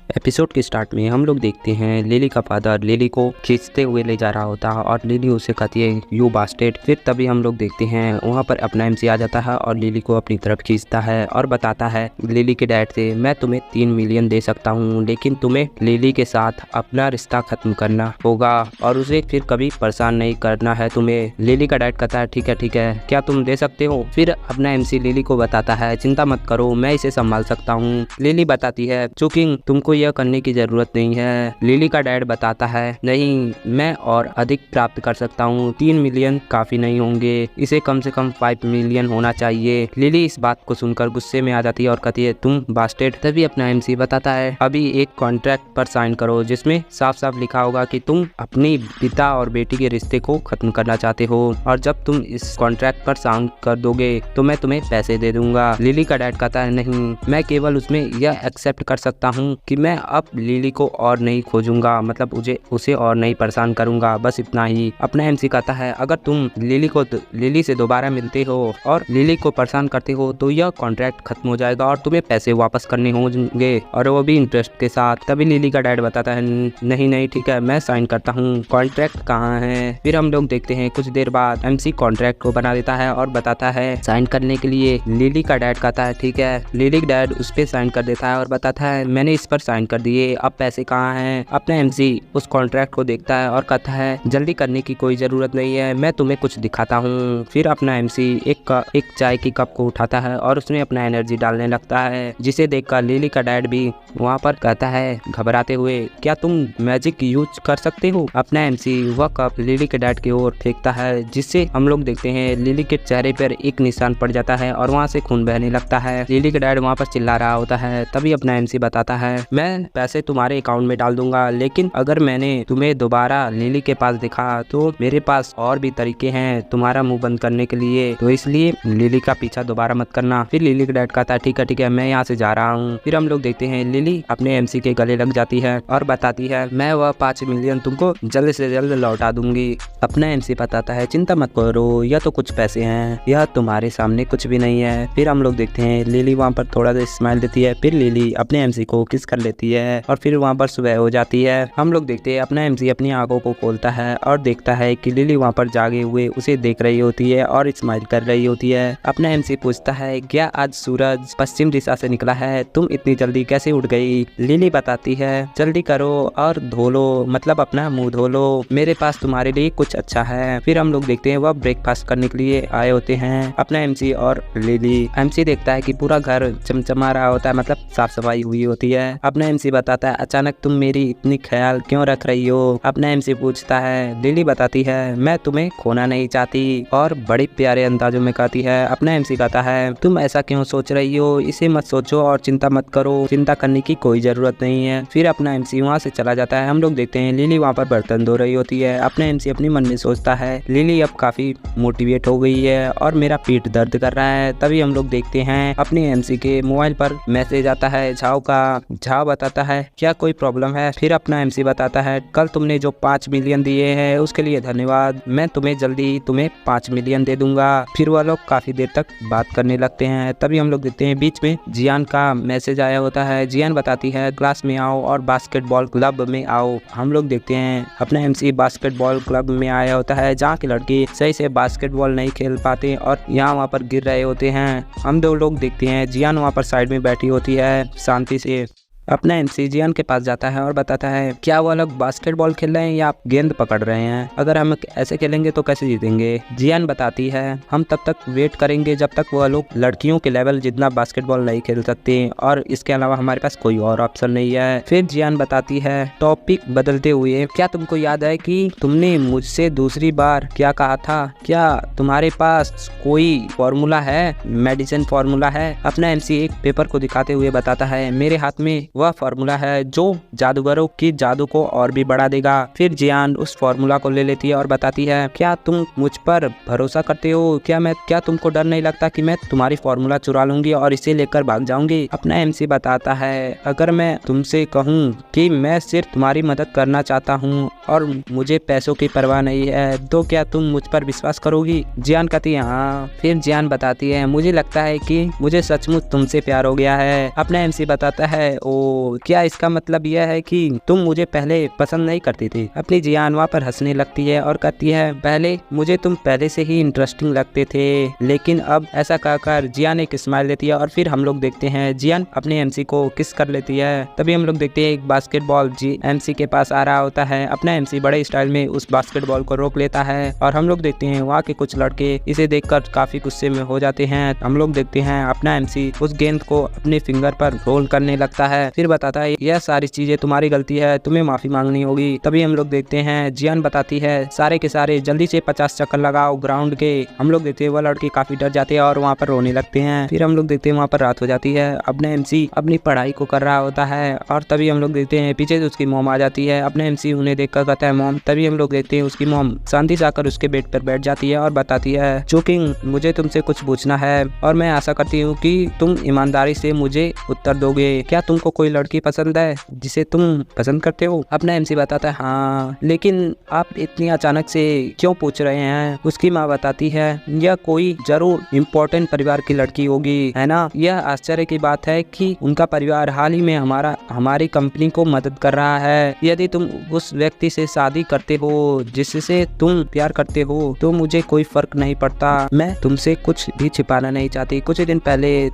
Episode के start में हम लोग देखते हैं लिली का फादर लिली को खींचते हुए ले जा रहा होता है और लिली उसे कहती है यू बास्टेड। फिर तभी हम लोग देखते हैं वहाँ पर अपना एमसी आ जाता है और लिली को अपनी तरफ खींचता है और बताता है लिली के डैड से मैं तुम्हें 3 मिलियन दे सकता हूँ, लेकिन तुम्हें लिली के साथ अपना रिश्ता खत्म करना होगा और उसे फिर कभी परेशान नहीं करना है तुम्हें। लिली का डैड कहता है ठीक है, क्या तुम दे सकते हो? फिर अपना एमसी लिली को बताता है चिंता मत करो, मैं इसे संभाल सकता हूँ। लिली बताती है चूकिंग तुमको यह करने की जरूरत नहीं है। लिली का डैड बताता है नहीं, मैं और अधिक प्राप्त कर सकता हूँ, 3 मिलियन काफी नहीं होंगे, इसे कम से कम 5 मिलियन होना चाहिए। लिली इस बात को सुनकर गुस्से में आ जाती है और कहती है तुम बास्टेड। तभी अपना एमसी बताता है अभी एक कॉन्ट्रैक्ट पर साइन करो जिसमें साफ साफ लिखा होगा कि तुम अपनी पिता और बेटी के रिश्ते को खत्म करना चाहते हो और जब तुम इस कॉन्ट्रैक्ट पर साइन कर दोगे तो मैं तुम्हें पैसे दे दूंगा। लिली का डैड कहता है नहीं, मैं केवल उसमें यह एक्सेप्ट कर सकता हूँ कि मैं अब लिली को और नहीं खोजूंगा, मतलब उसे और नहीं परेशान करूंगा, बस इतना ही। अपना एमसी कहता है अगर तुम लिली से दोबारा मिलते हो और लिली को परेशान करते हो तो यह कॉन्ट्रैक्ट खत्म हो जाएगा और तुम्हें पैसे वापस करने होंगे और वो भी इंटरेस्ट के साथ। तभी लिली का डैड बताता है नहीं ठीक है, मैं साइन करता हूँ, कॉन्ट्रैक्ट कहाँ है? फिर हम लोग देखते हैं कुछ देर बाद एमसी कॉन्ट्रैक्ट को बना देता है और बताता है साइन करने के लिए। लिली का डैड कहता है ठीक है। लिली का डैड उस पर साइन कर देता है और बताता है मैंने इस पर साइन कर दिए, अब पैसे कहाँ हैं? अपना एमसी उस कॉन्ट्रैक्ट को देखता है और कहता है जल्दी करने की कोई जरूरत नहीं है, मैं तुम्हें कुछ दिखाता हूँ। फिर अपना एमसी एक चाय की कप को उठाता है और उसमें अपना एनर्जी डालने लगता है, जिसे देखकर लिली का डैड भी वहाँ पर कहता है घबराते हुए क्या तुम मैजिक यूज कर सकते हो? अपना एमसी वह कप लिली के डैड की ओर फेंकता है, जिससे हम लोग देखते हैं लिली के चेहरे पर एक निशान पड़ जाता है और वहाँ से खून बहने लगता है। लिली के डैड वहाँ पर चिल्ला रहा होता है। तभी अपना एमसी बताता है मैं पैसे तुम्हारे अकाउंट में डाल दूंगा, लेकिन अगर मैंने तुम्हें दोबारा लिली के पास दिखा तो मेरे पास और भी तरीके हैं तुम्हारा मुंह बंद करने के लिए, तो इसलिए लिली का पीछा दोबारा मत करना। फिर लिली का डैड कहता है ठीक है, मैं यहाँ से जा रहा हूँ। फिर हम लोग देखते हैं लिली अपने एमसी के गले लग जाती है और बताती है मैं वह 5 मिलियन तुमको जल्द से जल्द लौटा दूंगी। अपना एमसी बताता है चिंता मत करो, यह तो कुछ पैसे हैं, यह तुम्हारे सामने कुछ भी नहीं है। फिर हम लोग देखते हैं लिली वहाँ पर थोड़ा सा स्माइल देती है, फिर लिली अपने एमसी को किस कर लेती है और फिर वहाँ पर सुबह हो जाती है। हम लोग देखते हैं अपना एमसी अपनी आंखों को खोलता है और देखता है कि लिली वहाँ पर जागे हुए उसे देख रही होती है और स्माइल कर रही होती है। अपना एमसी पूछता है क्या आज सूरज पश्चिम दिशा से निकला है, तुम इतनी जल्दी कैसे उठ गई? लिली बताती है जल्दी करो और धो लो, मतलब अपना मुंह धो लो, मेरे पास तुम्हारे लिए कुछ अच्छा है। फिर हम लोग देखते हैं वह ब्रेकफास्ट करने के लिए आए होते हैं अपना एमसी और लिली। एमसी देखता है कि पूरा घर चमचमा रहा होता है, मतलब साफ सफाई हुई होती है। अपना एमसी बताता है अचानक तुम मेरी इतनी ख्याल क्यों रख रही हो? अपना एमसी पूछता है। लिली बताती है मैं तुम्हें खोना नहीं चाहती और बड़े प्यारे अंदाजों में कहती है। अपना एमसी कहता है तुम ऐसा क्यों सोच रही हो, इसे मत सोचो और चिंता मत करो, चिंता करने की कोई जरूरत नहीं है। फिर अपना एमसी वहाँ से चला जाता है। हम लोग देखते हैं लिली वहाँ पर बर्तन धो रही होती है। अपना एमसी अपने मन में सोचता है लिली अब काफी मोटिवेट हो गई है और मेरा पेट दर्द कर रहा है। तभी हम लोग देखते हैं अपने एमसी के मोबाइल पर मैसेज आता है झाओ का। झाओ बताता है क्या कोई प्रॉब्लम है? फिर अपना एमसी बताता है कल तुमने जो 5 मिलियन दिए हैं उसके लिए धन्यवाद, मैं तुम्हें जल्दी 5 मिलियन दे दूंगा। फिर वह लोग काफी देर तक बात करने लगते हैं। तभी हम लोग देखते हैं बीच में जियान का मैसेज आया होता है। जियान बताती है क्लास में आओ और बास्केटबॉल क्लब में आओ। हम लोग देखते हैं अपना एमसी बास्केटबॉल क्लब में आया होता है, जहाँ के लड़के सही से बास्केटबॉल नहीं खेल पाते और यहाँ वहाँ पर गिर रहे होते हैं। हम 2 लोग देखते हैं जियान वहाँ पर साइड में बैठी होती है शांति से। अपना एमसी जियान के पास जाता है और बताता है क्या वो लोग बास्केटबॉल खेल रहे हैं या आप गेंद पकड़ रहे हैं? अगर हम ऐसे खेलेंगे तो कैसे जीतेंगे? जियान बताती है हम तब तक वेट करेंगे जब तक वो लोग लड़कियों के लेवल जितना बास्केटबॉल नहीं खेल सकते और इसके अलावा हमारे पास कोई और ऑप्शन नहीं है। फिर जियान बताती है टॉपिक बदलते हुए क्या तुमको याद है कि तुमने मुझसे दूसरी बार क्या कहा था? क्या तुम्हारे पास कोई फॉर्मूला है, मेडिसिन फॉर्मूला है? अपना एमसी एक पेपर को दिखाते हुए बताता है मेरे हाथ में वह फॉर्मूला है जो जादूगरों की जादू को और भी बढ़ा देगा। फिर जियान उस फॉर्मूला को ले लेती है और बताती है क्या तुम मुझ पर भरोसा करते हो? क्या तुमको डर नहीं लगता कि मैं तुम्हारी फॉर्मूला चुरा लूंगी और इसे लेकर भाग जाऊंगी? अपना एमसी बताता है अगर मैं तुमसे कहूँ कि मैं सिर्फ तुम्हारी मदद करना चाहता हूँ और मुझे पैसों की परवाह नहीं है तो क्या तुम मुझ पर विश्वास करोगी? जियान कहती है हाँ। फिर जियान बताती है मुझे लगता है कि मुझे सचमुच तुमसे प्यार हो गया है। अपना एमसी बताता है ओ क्या इसका मतलब यह है कि तुम मुझे पहले पसंद नहीं करती थी? अपनी जियान वहाँ पर हंसने लगती है और कहती है पहले मुझे तुम पहले से ही इंटरेस्टिंग लगते थे, लेकिन अब ऐसा कहकर जियान एक स्माइल देती है और फिर हम लोग देखते हैं जियान अपने एमसी को किस कर लेती है। तभी हम लोग देखते हैं एक बास्केटबॉल एमसी के पास आ रहा होता है। अपना एमसी बड़े स्टाइल में उस बास्केटबॉल को रोक लेता है और हम लोग देखते हैं वहाँ के कुछ लड़के इसे देखकर काफी गुस्से में हो जाते हैं। हम लोग देखते हैं अपना एमसी उस गेंद को अपने फिंगर पर रोल करने लगता है, फिर बताता है यह सारी चीजें तुम्हारी गलती है, तुम्हें माफी मांगनी होगी। तभी हम लोग देखते हैं जियान बताती है सारे के सारे जल्दी से 50 चक्कर लगाओ ग्राउंड के। हम लोग देखते हैं वह लड़के काफी डर जाते हैं और वहाँ पर रोने लगते हैं। फिर हम लोग देखते हैं वहाँ पर रात हो जाती है। अपना एमसी अपनी पढ़ाई को कर रहा होता है और तभी हम लोग देखते हैं पीछे से उसकी मॉम आ जाती है। अपने एमसी उन्हें देखकर कहता है मॉम। तभी हम लोग देखते हैं उसकी मॉम शांति से आकर उसके बेड पर बैठ जाती है और बताती है चुकिंग मुझे तुमसे कुछ पूछना है और मैं आशा करती हूँ कि तुम ईमानदारी से मुझे उत्तर दोगे। क्या तुमको कोई लड़की पसंद है जिसे तुम पसंद करते हो? अपना एमसी बताता है हाँ, लेकिन आप इतनी अचानक से क्यों पूछ रहे हैं? उसकी माँ बताती है यह कोई जरूर इम्पोर्टेंट परिवार की लड़की होगी, है ना? यह आश्चर्य की बात है कि उनका परिवार हाल ही में हमारी कंपनी को मदद कर रहा है। यदि तुम उस व्यक्ति से शादी करते हो जिससे तुम प्यार करते हो तो मुझे कोई फर्क नहीं पड़ता। मैं तुमसे कुछ भी छिपाना नहीं चाहती। कुछ दिन पहले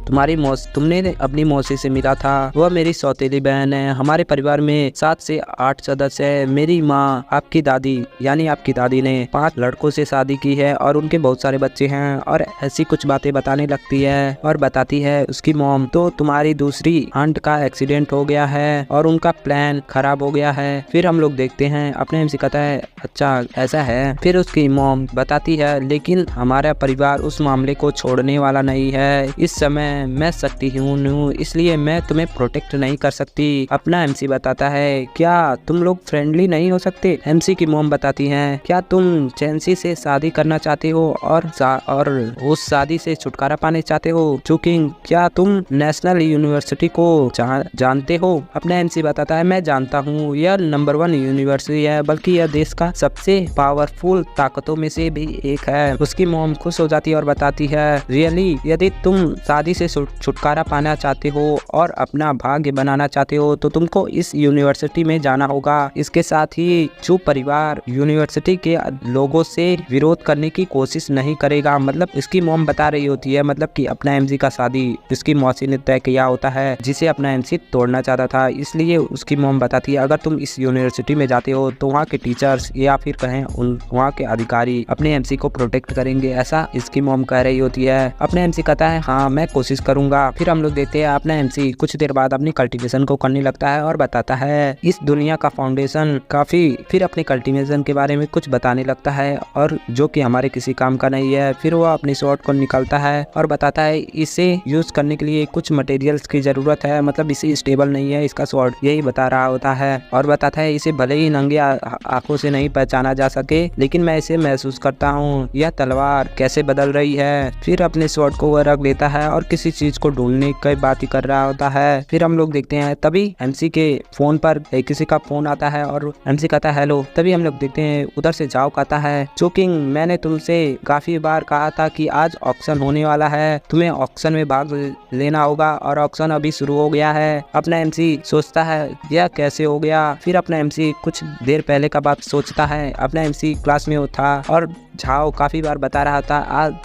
तुमने अपनी मौसी से मिला था, वह मेरी सौतेली बहन है। हमारे परिवार में 7 से 8 सदस्य है। मेरी माँ आपकी दादी यानी आपकी दादी ने 5 लड़कों से शादी की है और उनके बहुत सारे बच्चे हैं और ऐसी कुछ बातें बताने लगती है और बताती है उसकी मॉम तो तुम्हारी दूसरी आंट का एक्सीडेंट हो गया है और उनका प्लान खराब हो गया है। फिर हम लोग देखते हैं अपने एमसी कहता है अच्छा ऐसा है। फिर उसकी मॉम बताती है लेकिन हमारा परिवार उस मामले को छोड़ने वाला नहीं है। इस समय मैं शक्तिहीन हूँ इसलिए मैं तुम्हें प्रोटेक्ट नहीं कर सकती। अपना एमसी बताता है क्या तुम लोग फ्रेंडली नहीं हो सकते? एमसी की मॉम बताती है क्या तुम चैंसी से शादी करना चाहते हो और उस शादी से छुटकारा पाने चाहते हो? चुकिंग क्या तुम नेशनल यूनिवर्सिटी को जानते हो? अपना एमसी बताता है मैं जानता हूँ, यह नंबर 1 यूनिवर्सिटी है, बल्कि यह देश का सबसे पावरफुल ताकतों में से भी एक है। उसकी मॉम खुश हो जाती है और बताती है रियली यदि तुम शादी से छुटकारा पाना चाहते हो और अपना भाग्य बनाना चाहते हो तो तुमको इस यूनिवर्सिटी में जाना होगा। इसके साथ ही जो परिवार यूनिवर्सिटी के लोगों से विरोध करने की कोशिश नहीं करेगा। मतलब इसकी मॉम बता रही होती है मतलब कि अपना एमसी का शादी इसकी मौसी ने तय किया होता है जिसे अपना एमसी तोड़ना चाहता था। इसलिए उसकी मॉम बताती है अगर तुम इस यूनिवर्सिटी में जाते हो तो वहाँ के टीचर्स या फिर कहें वहाँ के अधिकारी अपने एमसी को प्रोटेक्ट करेंगे, ऐसा इसकी मॉम कह रही होती है। अपना एमसी कहता है हाँ मैं कोशिश करूंगा। फिर हम लोग देखते हैं अपना एमसी कुछ देर बाद अपनी कल्टीवेशन को करने लगता है और बताता है इस दुनिया का फाउंडेशन काफी। फिर अपने कल्टीवेशन के बारे में कुछ बताने लगता है और जो कि हमारे किसी काम का नहीं है। फिर वो अपनी शॉर्ट को निकालता है और बताता है इसे यूज करने के लिए कुछ मटेरियल्स की जरूरत है, मतलब इसे स्टेबल नहीं है इसका शॉर्ट, यही बता रहा होता है। और बताता है इसे भले ही नंगे आंखों से नहीं पहचाना जा सके लेकिन मैं इसे महसूस करता हूँ, यह तलवार कैसे बदल रही है। फिर अपने शॉर्ट को वह रख लेता है और किसी चीज को ढूंढने की बात ही कर रहा होता है। फिर हम लोग देखते हैं तभी एमसी के फोन पर किसी का फोन आता है और एमसी कहता है हेलो। तभी हम लोग देखते हैं उधर से जाओ कहता है चुकिंग मैंने तुमसे काफी बार कहा था कि आज ऑक्शन होने वाला है, तुम्हें ऑक्शन में भाग लेना होगा और ऑक्शन अभी शुरू हो गया है। अपना एमसी सोचता है यह कैसे हो गया। फिर अपना एमसी कुछ देर पहले का बात सोचता है। अपना एमसी क्लास में था और झाओ काफी बार बता रहा था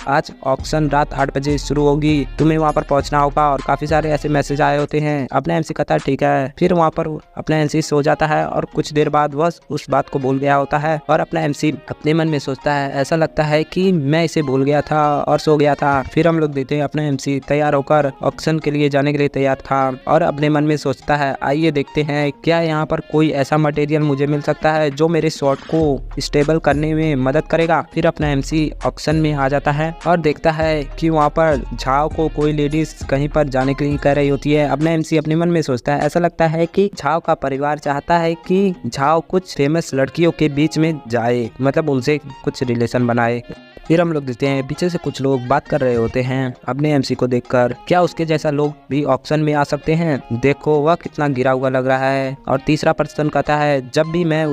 आज ऑक्शन रात 8 बजे शुरू होगी, तुम्हें वहाँ पर पहुँचना होगा और काफी सारे ऐसे मैसेज आए होते हैं। अपना एमसी कहता है ठीक है। फिर वहाँ पर अपना एमसी सो जाता है और कुछ देर बाद वह उस बात को भूल गया होता है और अपना एमसी अपने मन में सोचता है ऐसा लगता है कि मैं इसे भूल गया था और सो गया था। फिर हम लोग देखते हैं अपना एमसी तैयार होकर ऑक्शन के लिए जाने के लिए तैयार था और अपने मन में सोचता है आइए देखते हैं क्या यहाँ पर कोई ऐसा मटेरियल मुझे मिल सकता है जो मेरे शॉट को स्टेबल करने में मदद करेगा। फिर अपना एमसी ऑक्शन में आ जाता है और देखता है कि वहाँ पर झाओ को कोई लेडीज कहीं पर जाने के लिए कह रही होती है। अपना एमसी अपने मन में सोचता है ऐसा लगता है कि झाओ का परिवार चाहता है कि झाओ कुछ फेमस लड़कियों के बीच में जाए, मतलब उनसे कुछ रिलेशन बनाए। फिर हम लोग देखते हैं पीछे से कुछ लोग बात कर रहे होते हैं अपने एमसी को देखकर, क्या उसके जैसा लोग भी ऑक्शन में आ सकते हैं, देखो वह कितना गिरा हुआ लग रहा है। और तीसरा पर्सन कहता है जब भी मैं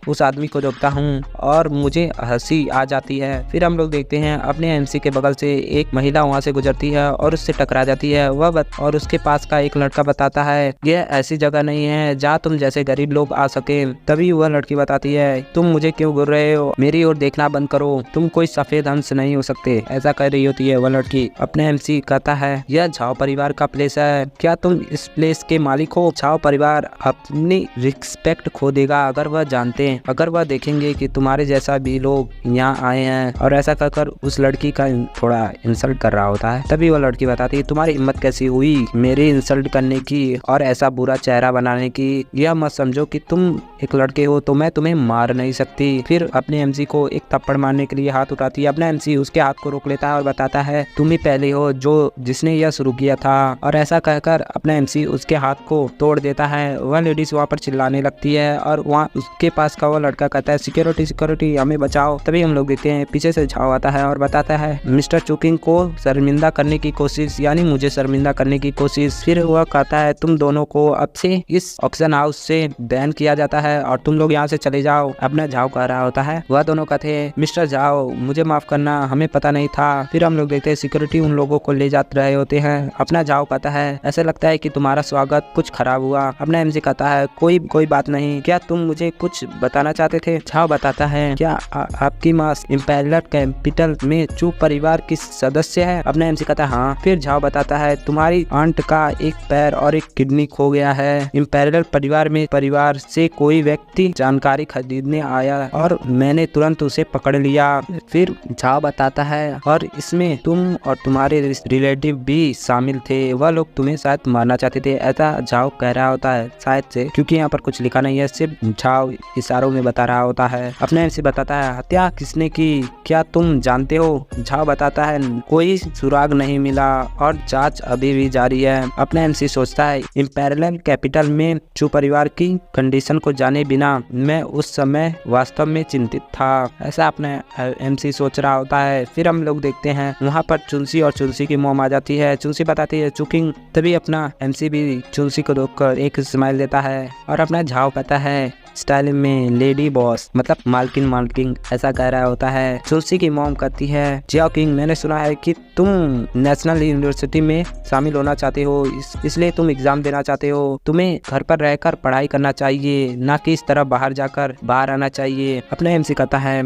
उस आदमी को देखता हूँ और मुझे हंसी आ जाती आती है। फिर हम लोग देखते हैं अपने एमसी के बगल से एक महिला वहाँ से गुजरती है और उससे टकरा जाती है। और उसके पास का एक लड़का बताता है यह ऐसी जगह नहीं है जहाँ तुम जैसे गरीब लोग आ सके। तभी वह लड़की बताती है तुम मुझे क्यों घूर रहे हो, मेरी ओर देखना बंद करो, तुम कोई सफेद हंस नहीं हो सकते, ऐसा कह रही होती है वह लड़की। अपने एमसी कहता है यह झाओ परिवार का प्लेस है, क्या तुम इस प्लेस के मालिक हो। झाओ परिवार अपनी रिस्पेक्ट खो देगा अगर वह जानते हैं, अगर वह देखेंगे कि तुम्हारे जैसा भी लोग यहाँ आए हैं। और ऐसा कहकर उस लड़की का थोड़ा इंसल्ट कर रहा होता है। तभी वह लड़की बताती है तुम्हारी हिम्मत कैसी हुई मेरी इंसल्ट करने की और ऐसा बुरा चेहरा बनाने की, यह मत समझो कि तुम एक लड़के हो तो मैं तुम्हें मार नहीं सकती। फिर अपने एमसी को एक थप्पड़ मारने के लिए हाथ उठाती है। अपना एमसी उसके हाथ को रोक लेता है और बताता है तुम ही पहले हो जिसने यह शुरू किया था। और ऐसा कहकर अपना एमसी उसके हाथ को तोड़ देता है। वह लेडीज वहाँ पर चिल्लाने लगती है और वहाँ उसके पास का वो लड़का कहता है सिक्योरिटी सिक्योरिटी हमें बचाओ। तभी हम लोग देखते हैं पीछे से झाओ आता है और बताता है मिस्टर चुकिंग को शर्मिंदा करने की कोशिश, यानी मुझे शर्मिंदा करने की कोशिश। फिर वह कहता है तुम दोनों को अब से इस ऑक्शन हाउस से बैन किया जाता है और तुम लोग यहाँ से चले जाओ। अपना झाओ कह रहा होता है। वह दोनों कहते हैं मिस्टर झाओ मुझे माफ करना, हमें पता नहीं था। फिर हम लोग देखते हैं सिक्योरिटी उन लोगों को ले जा रहे होते हैं। अपना झाओ कहता है ऐसा लगता है कि तुम्हारा स्वागत कुछ खराब हुआ। अपना एमसी कहता है कोई बात नहीं, क्या तुम मुझे कुछ बताना चाहते थे। झाओ बताता है क्या आपकी माँ इंपीरियल कैपिटल में चू परिवार की सदस्य है। अपना एमसी कहता है हाँ। फिर झाओ बताता है तुम्हारी आंट का एक पैर और एक किडनी खो गया है। इंपीरियल परिवार से कोई व्यक्ति जानकारी खरीदने आया और मैंने तुरंत उसे पकड़ लिया। फिर झाओ बताता है और इसमें तुम और तुम्हारे रिलेटिव भी शामिल थे, वह लोग तुम्हें शायद मारना चाहते थे, ऐसा झाओ कह रहा होता है शायद से, क्योंकि यहाँ पर कुछ लिखा नहीं है, सिर्फ झाओ इशारों में बता रहा होता है। अपने से बताता है हत्या किसने की क्या तुम जानते हो। झाओ बताता है कोई सुराग नहीं मिला और जांच अभी भी जारी है। अपना एमसी सोचता है इंपीरियल कैपिटल में चू परिवार की कंडीशन को जाने बिना मैं उस समय वास्तव में चिंतित था, ऐसा अपने एमसी सोच रहा होता है। फिर हम लोग देखते हैं वहाँ पर चुलसी और चुलसी की मॉम आ जाती है। चुलसी बताती है चुकिंग। तभी अपना एमसी भी चुलसी को देखकर एक स्माइल देता है और अपना झाओ कहता है स्टाइल में लेडी बॉस मतलब मालकिन ऐसा कह रहा होता है। चुलसी की मॉम कहती है जियाओ किंग मैंने सुना है कि तुम नेशनल यूनिवर्सिटी में शामिल होना चाहते हो, इसलिए तुम एग्जाम देना चाहते हो। तुम्हें घर पर रहकर पढ़ाई करना चाहिए, ना कि इस तरह बाहर आना चाहिए। अपना एमसी कहता है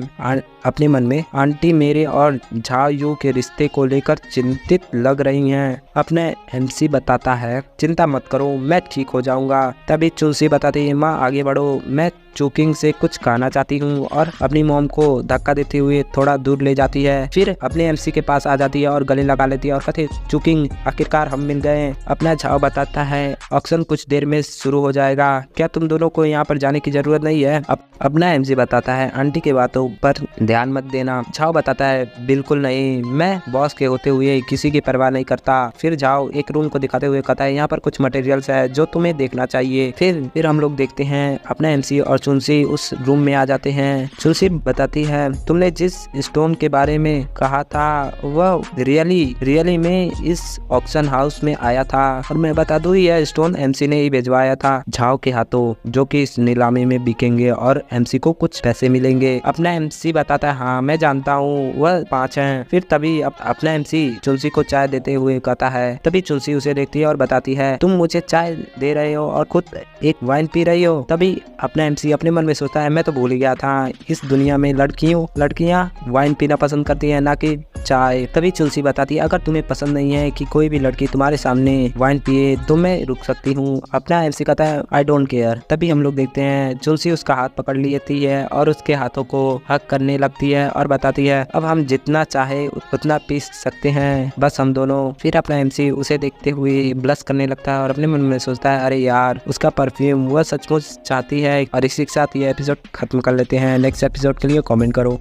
अपने मन में आंटी मेरे और झाओ यू के रिश्ते को लेकर चिंतित लग रही हैं। अपने एमसी बताता है चिंता मत करो मैं ठीक हो जाऊंगा। तभी चुलसी बताती है माँ आगे बढ़ो, मैं चुकिंग से कुछ कहना चाहती हूँ। और अपनी मॉम को धक्का देते हुए थोड़ा दूर ले जाती है। फिर अपने एमसी के पास आ जाती है और गले लगा लेती है और कहती है चुकिंग आखिरकार हम मिल गए। अपना झाओ बताता है ऑक्शन कुछ देर में शुरू हो जाएगा, क्या तुम दोनों को यहाँ पर जाने की जरूरत नहीं है। अपना एमसी बताता है आंटी की बातों पर ध्यान मत देना। झाओ बताता है बिल्कुल नहीं, मैं बॉस के होते हुए किसी की परवाह नहीं करता। फिर झाओ एक रूम को दिखाते हुए कहता है यहाँ पर कुछ मटेरियल्स है जो तुम्हें देखना चाहिए। फिर हम लोग देखते हैं अपना एमसी और चुलसी उस रूम में आ जाते हैं। चुलसी बताती है तुमने जिस स्टोन के बारे में कहा था वह रियली में इस ऑक्शन हाउस में आया था और मैं बता दूं यह स्टोन एमसी ने ही भिजवाया था झाओ के हाथों, जो कि इस नीलामी में बिकेंगे और एमसी को कुछ पैसे मिलेंगे। अपना एमसी बताता है हाँ मैं जानता हूँ वह 5 हैं। फिर तभी अपना एमसी चुलसी को चाय देते हुए कहता है। तभी चुलसी उसे देखती है और बताती है तुम मुझे चाय दे रहे हो और खुद एक वाइन पी रही हो। तभी अपना एमसी अपने मन में सोचता है मैं तो भूल गया था इस दुनिया में लड़कियां वाइन पीना पसंद करती हैं ना कि चाय। तभी चुलसी बताती है अगर तुम्हें पसंद नहीं है कि कोई भी लड़की तुम्हारे सामने वाइन पिए तो मैं रुक सकती हूँ। अपना एमसी कहता है आई डोंट केयर। तभी हम लोग देखते हैं चुलसी उसका हाथ पकड़ लेती है और उसके हाथों को हक करने लगती है और बताती है अब हम जितना चाहे उतना पी सकते हैं बस हम दोनों। फिर अपना एमसी उसे देखते हुए ब्लश करने लगता है और अपने मन में सोचता है अरे यार उसका परफ्यूम वह सचमुच चाहती है। और इसी के साथ ये एपिसोड खत्म कर लेते हैं। नेक्स्ट एपिसोड के लिए कमेंट करो।